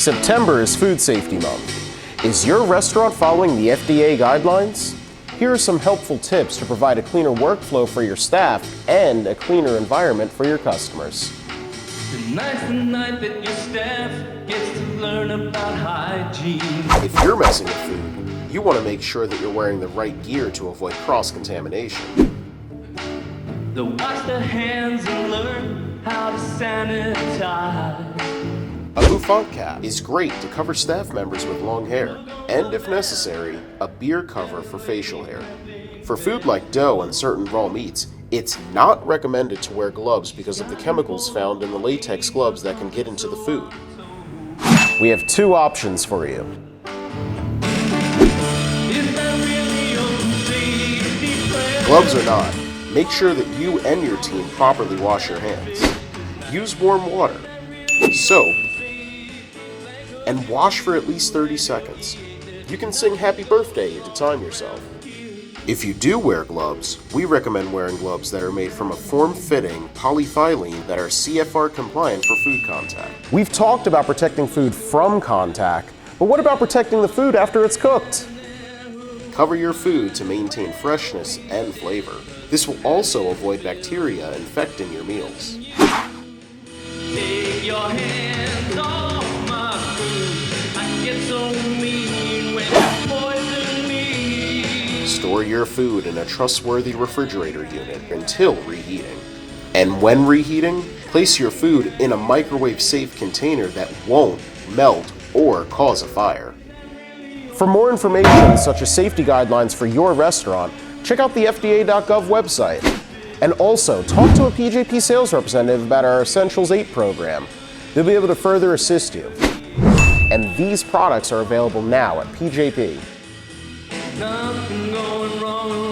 September is Food Safety Month. Is your restaurant following the FDA guidelines? Here are some helpful tips to provide a cleaner workflow for your staff and a cleaner environment for your customers. Tonight's the night that your staff gets to learn about hygiene. If you're messing with food, you want to make sure that you're wearing the right gear to avoid cross-contamination. They'll wash their hands and learn how to sanitize. A bouffant cap is great to cover staff members with long hair, and if necessary, a beer cover for facial hair. For food like dough and certain raw meats, it's not recommended to wear gloves because of the chemicals found in the latex gloves that can get into the food. We have two options for you. Gloves or not, make sure that you and your team properly wash your hands. Use warm water, soap, and wash for at least 30 seconds. You can sing happy birthday to time yourself. If you do wear gloves, we recommend wearing gloves that are made from a form-fitting polyethylene that are CFR compliant for food contact. We've talked about protecting food from contact, but what about protecting the food after it's cooked? Cover your food to maintain freshness and flavor. This will also avoid bacteria infecting your meals. Take your hands off my food. I get so mean when you poison me. Store your food in a trustworthy refrigerator unit until reheating. And when reheating, place your food in a microwave-safe container that won't melt or cause a fire. For more information, such as safety guidelines for your restaurant, check out the FDA.gov website. And also, talk to a PJP sales representative about our Essentials 8 program. They'll be able to further assist you. And these products are available now at PJP. Nothing going wrong.